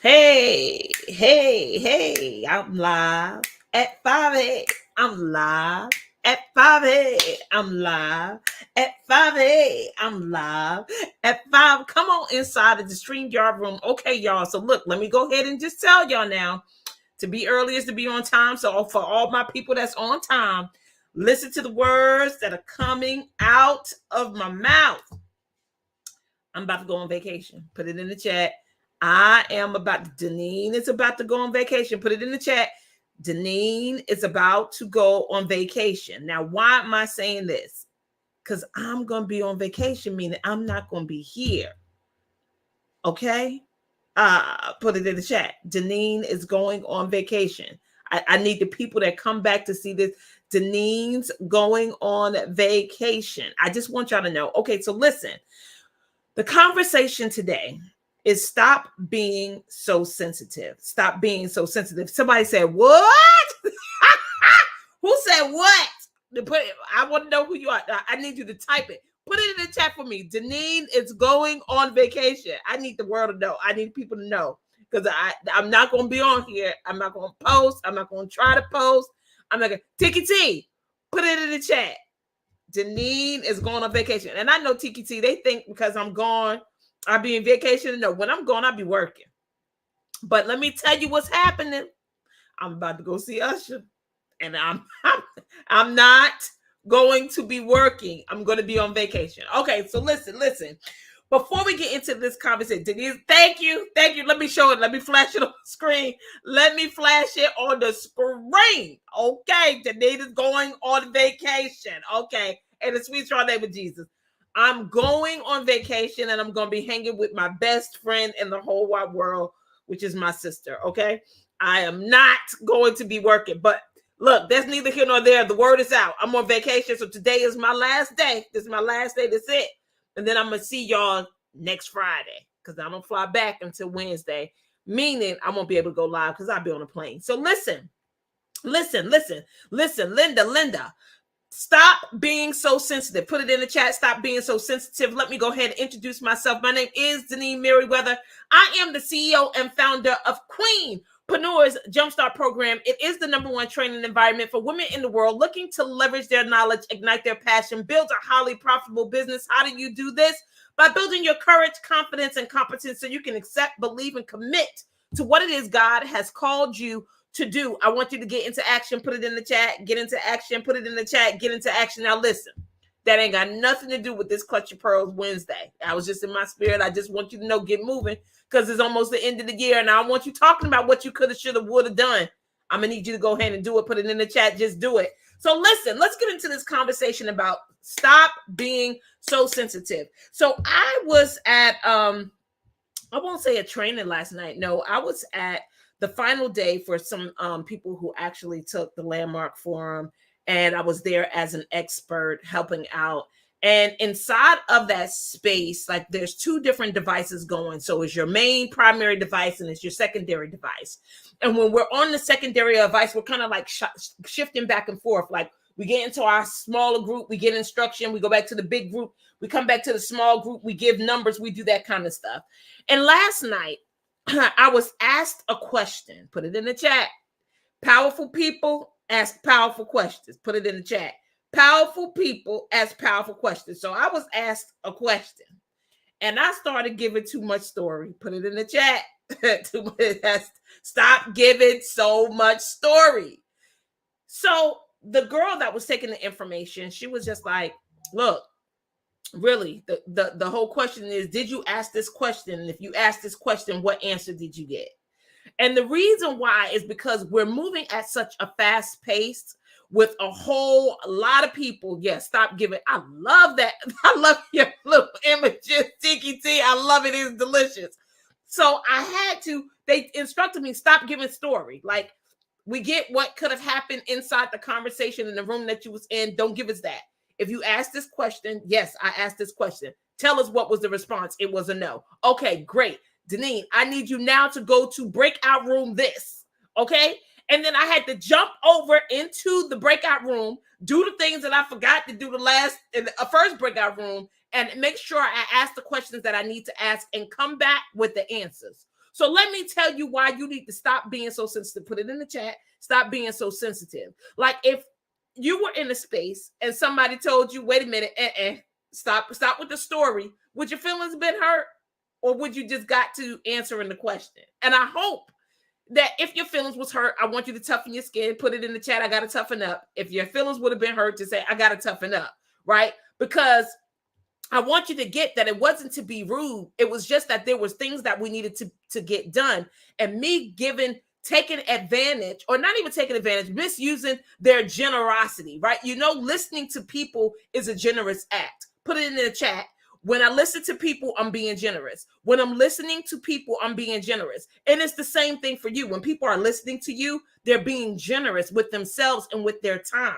Hey, hey, hey, I'm live at 5 a. I'm live at 5 a. I'm live at 5 a. I'm live at 5. Come on inside of the StreamYard room. Okay, y'all. So look, let me go ahead and just tell y'all now. To be early is to be on time. So for all my people that's on time, listen to the words that are coming out of my mouth. I'm about to go on vacation. Put it in the chat. Deneen is about to go on vacation. Put it in the chat. Deneen is about to go on vacation. Now, why am I saying this? Because I'm going to be on vacation, meaning I'm not going to be here. Okay? Put it in the chat. Deneen is going on vacation. I need the people that come back to see this. Deneen's going on vacation. I just want y'all to know. Okay, so listen. The conversation today is stop being so sensitive. Stop being so sensitive. Somebody said, what? Who said what? I want to know who you are. I need you to type it. Put it in the chat for me. Deneen is going on vacation. I need the world to know. I need people to know. Because I'm not going to be on here. I'm not going to post. I'm not going to try to post. I'm not going to. Tiki T, put it in the chat. Deneen is going on vacation. And I know Tiki T, they think because I'm gone, I'll be in vacation. No, when I'm gone, I'll be working. But let me tell you what's happening. I'm about to go see Usher. And I'm not going to be working. I'm going to be on vacation. Okay, so listen. Before we get into this conversation, Denise, thank you. Let me show it. Let me flash it on the screen. Okay, Denise is going on vacation. Okay, and the sweet straw name of Jesus. I'm going on vacation, and I'm going to be hanging with my best friend in the whole wide world, which is my sister. Okay, I am not going to be working, but look, that's neither here nor there. The word is out. I'm on vacation, so today is my last day. This is my last day. That's it. And then I'm going to see y'all next Friday because I don't fly back until Wednesday, meaning I won't be able to go live because I'll be on a plane. So listen, Linda. Stop being so sensitive. Put it in the chat. Stop being so sensitive. Let me go ahead and introduce myself. My name is Deneen Merriweather. I am the CEO and founder of Queenpreneur's Jumpstart Program. It is the #1 training environment for women in the world looking to leverage their knowledge, ignite their passion, build a highly profitable business. How do you do this? By building your courage, confidence, and competence so you can accept, believe, and commit to what it is God has called you to do. I want you to get into action. Put it in the chat. Get into action. Put it in the chat. Get into action. Now listen, that ain't got nothing to do with this Clutch Your Pearls Wednesday. I was just in my spirit. I just want you to know, get moving because it's almost the end of the year. And I want you talking about what you could have, should have, would have done. I'm going to need you to go ahead and do it. Put it in the chat. Just do it. So listen, let's get into this conversation about stop being so sensitive. So I was at, I won't say a training last night. No, I was at the final day for some people who actually took the Landmark Forum, and I was there as an expert helping out. And inside of that space, like there's two different devices going. So it's your main primary device and it's your secondary device. And when we're on the secondary device, we're kind of like shifting back and forth. Like we get into our smaller group, we get instruction, we go back to the big group, we come back to the small group, we give numbers, we do that kind of stuff. And last night, I was asked a question. Put it in the chat. Powerful people ask powerful questions. Put it in the chat. Powerful people ask powerful questions. So I was asked a question and I started giving too much story. Put it in the chat. Stop giving so much story. So the girl that was taking the information, she was just like, look, really, the whole question is, did you ask this question? And if you asked this question, what answer did you get? And the reason why is because we're moving at such a fast pace with a whole lot of people. Yes, stop giving. I love that. I love your little images, Tiki T. I love it. It's delicious. So I had to, they instructed me, stop giving story. Like, we get what could have happened inside the conversation in the room that you was in. Don't give us that. If you ask this question, yes, I asked this question. Tell us what was the response. It was a no. Okay, great. Deneen, I need you now to go to breakout room this. Okay? And then I had to jump over into the breakout room, do the things that I forgot to do in the first breakout room, and make sure I ask the questions that I need to ask and come back with the answers. So let me tell you why you need to stop being so sensitive. Put it in the chat. Stop being so sensitive. Like if you were in a space and somebody told you, wait a minute, stop with the story. Would your feelings been hurt? Or would you just got to answering the question? And I hope that if your feelings was hurt, I want you to toughen your skin. Put it in the chat. I got to toughen up. If your feelings would have been hurt, to say, I got to toughen up, right? Because I want you to get that it wasn't to be rude. It was just that there was things that we needed to get done. And me taking advantage, or not even taking advantage, misusing their generosity, right? You know, listening to people is a generous act. Put it in the chat. When I listen to people, I'm being generous. When I'm listening to people, I'm being generous. And it's the same thing for you. When people are listening to you, they're being generous with themselves and with their time.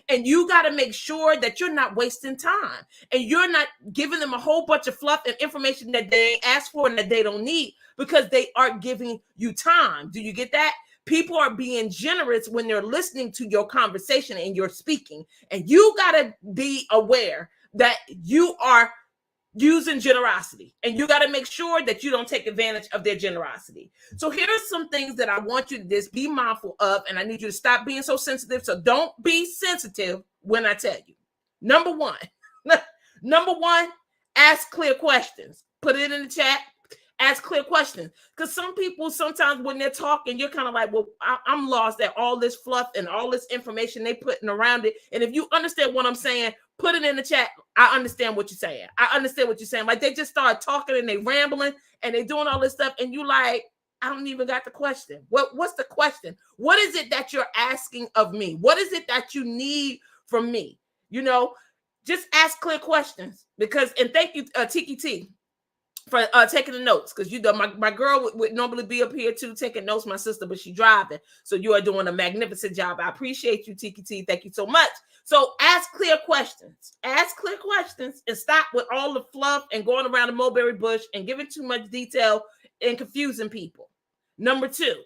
And you got to make sure that you're not wasting time and you're not giving them a whole bunch of fluff and information that they asked for and that they don't need, because they aren't giving you time. Do you get that? People are being generous when they're listening to your conversation and you're speaking. And you got to be aware that you are using generosity, and you got to make sure that you don't take advantage of their generosity. So here are some things that I want you to just be mindful of, and I need you to stop being so sensitive. So don't be sensitive when I tell you. Number one, ask clear questions. Put it in the chat. Ask clear questions, because some people sometimes when they're talking, you're kind of like, well, I'm lost at all this fluff and all this information they putting around it. And if you understand what I'm saying, put it in the chat. I understand what you're saying. I understand what you're saying. Like they just start talking and they rambling and they doing all this stuff, and you like, I don't even got the question. What's the question? What is it that you're asking of me? What is it that you need from me? You know, just ask clear questions. Because, and thank you, Tiki T, for taking the notes, because you know my girl would normally be up here too taking notes, my sister, but she's driving. So you are doing a magnificent job. I appreciate you, Tiki T. Thank you so much. So ask clear questions. Ask clear questions and stop with all the fluff and going around the mulberry bush and giving too much detail and confusing people. Number two,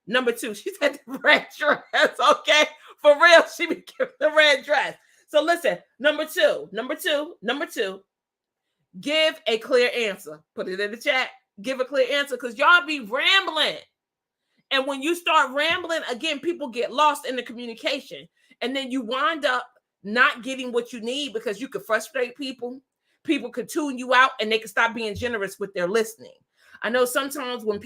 she said the red dress. Okay, for real, she be giving the red dress. So listen, number two. Give a clear answer. Put it in the chat. Give a clear answer, because y'all be rambling. And when you start rambling, again, people get lost in the communication. And then you wind up not getting what you need, because you could frustrate people. People could tune you out, and they can stop being generous with their listening. I know sometimes when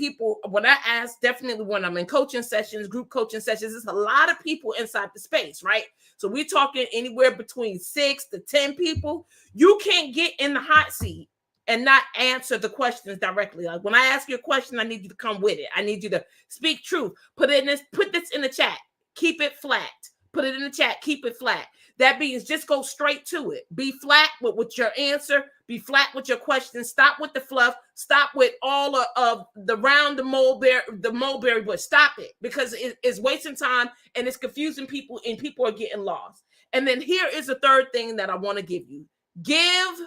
I ask, definitely when I'm in coaching sessions, group coaching sessions, there's a lot of people inside the space, right? So we're talking anywhere between 6 to 10 people. You can't get in the hot seat and not answer the questions directly. Like when I ask you a question, I need you to come with it. I need you to speak truth. Put this in the chat. Keep it flat. Put it in the chat. Keep it flat. That means just go straight to it. Be flat with your answer. Be flat with your question. Stop with the fluff. Stop with all of the round the mulberry bush. Stop it, because it's wasting time and it's confusing people, and people are getting lost. And then here is the third thing that I want to give you. Give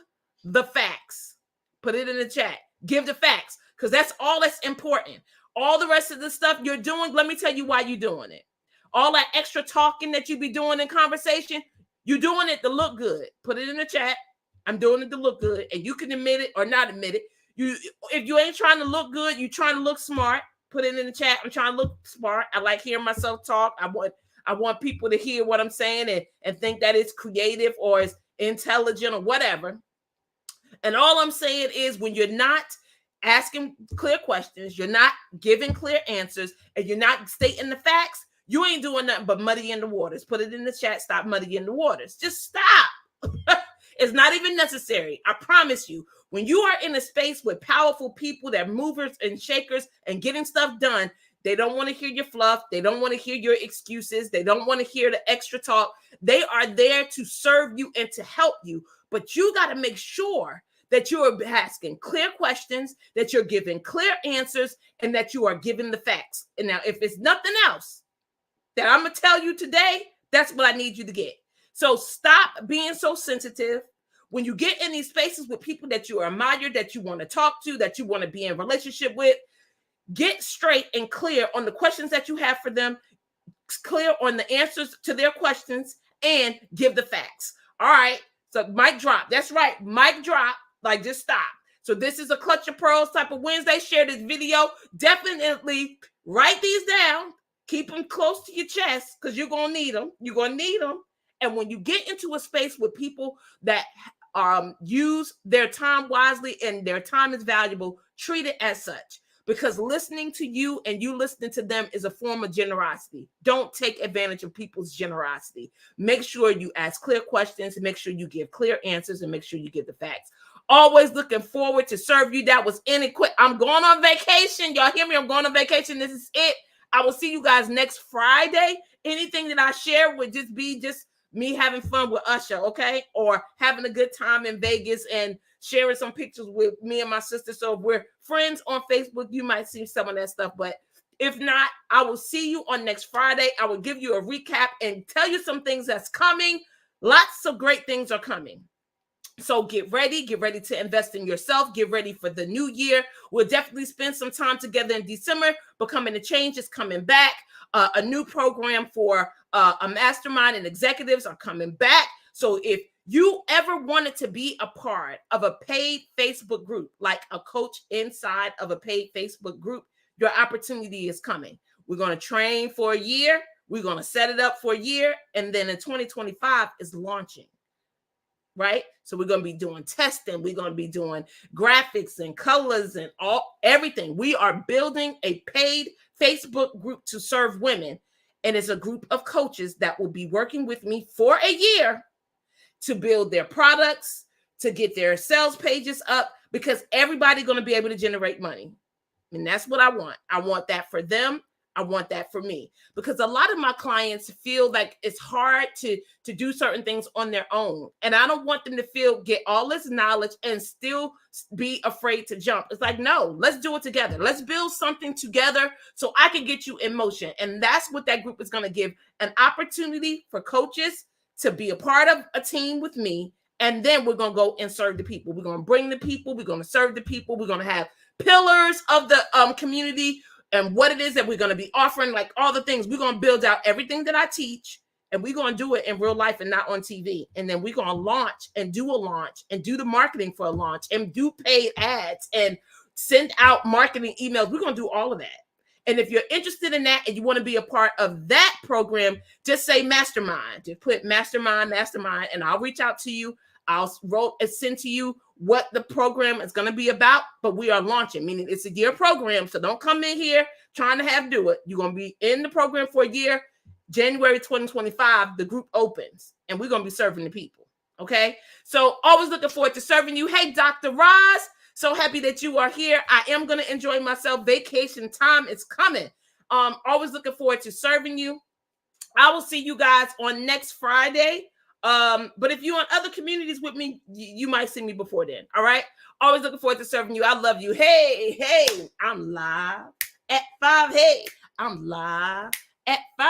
the facts. Put it in the chat. Give the facts, because that's all that's important. All the rest of the stuff you're doing, let me tell you why you're doing it. All that extra talking that you be doing in conversation, you're doing it to look good. Put it in the chat. I'm doing it to look good. And you can admit it or not admit it. If you ain't trying to look good, you're trying to look smart. Put it in the chat. I'm trying to look smart. I like hearing myself talk. I want people to hear what I'm saying and think that it's creative or it's intelligent or whatever. And all I'm saying is, when you're not asking clear questions, you're not giving clear answers, and you're not stating the facts, you ain't doing nothing but muddying the waters. Put it in the chat. Stop muddying the waters. Just stop. It's not even necessary. I promise you, when you are in a space with powerful people that are movers and shakers and getting stuff done, they don't want to hear your fluff. They don't want to hear your excuses. They don't want to hear the extra talk. They are there to serve you and to help you. But you got to make sure that you are asking clear questions, that you're giving clear answers, and that you are giving the facts. And now, if it's nothing else that I'm going to tell you today, that's what I need you to get. So stop being so sensitive. When you get in these spaces with people that you admire, that you want to talk to, that you want to be in relationship with, get straight and clear on the questions that you have for them, clear on the answers to their questions, and give the facts. All right. So mic drop. That's right. Mic drop. Like, just stop. So this is a Clutch Your Pearls type of Wednesday. Share this video. Definitely write these down. Keep them close to your chest because you're going to need them. You're going to need them. And when you get into a space with people that use their time wisely and their time is valuable, treat it as such. Because listening to you and you listening to them is a form of generosity. Don't take advantage of people's generosity. Make sure you ask clear questions, and make sure you give clear answers, and make sure you give the facts. Always looking forward to serve you. That was inadequate. I'm going on vacation. Y'all hear me? I'm going on vacation. This is it. I will see you guys next Friday. Anything that I share would just be me having fun with Usher, okay? Or having a good time in Vegas and sharing some pictures with me and my sister. So if we're friends on Facebook, you might see some of that stuff. But if not, I will see you on next Friday. I will give you a recap and tell you some things that's coming. Lots of great things are coming. So get ready to invest in yourself. Get ready for the new year. We'll definitely spend some time together in December. Becoming a Change is coming back. A new program for a mastermind and executives are coming back. So if you ever wanted to be a part of a paid Facebook group, like a coach inside of a paid Facebook group, your opportunity is coming. We're going to train for a year. We're going to set it up for a year. And then in 2025 is launching. Right? So we're going to be doing testing. We're going to be doing graphics and colors and everything. We are building a paid Facebook group to serve women. And it's a group of coaches that will be working with me for a year to build their products, to get their sales pages up, because everybody's going to be able to generate money. And that's what I want. I want that for them. I want that for me, because a lot of my clients feel like it's hard to do certain things on their own. And I don't want them to get all this knowledge and still be afraid to jump. It's like, no, let's do it together. Let's build something together so I can get you in motion. And that's what that group is going to give, an opportunity for coaches to be a part of a team with me. And then we're going to go and serve the people. We're going to bring the people. We're going to serve the people. We're going to have pillars of the community and what it is that we're going to be offering, like all the things. We're going to build out everything that I teach, and we're going to do it in real life and not on TV. And then we're going to launch and do the marketing for a launch and do paid ads and send out marketing emails. We're going to do all of that. And if you're interested in that and you want to be a part of that program, just say mastermind. Just put mastermind, and I'll reach out to you. I'll send to you what the program is going to be about, but we are launching, meaning it's a year program. So don't come in here trying to do it. You're going to be in the program for a year. January 2025, the group opens, and we're going to be serving the people. Okay. So always looking forward to serving you. Hey, Dr. Roz, so happy that you are here. I am going to enjoy myself. Vacation time is coming. Always looking forward to serving you. I will see you guys on next Friday. But if you're on other communities with me, you might see me before then. All right. Always looking forward to serving you. I love you. Hey, I'm live at 5. Hey, I'm live at 5.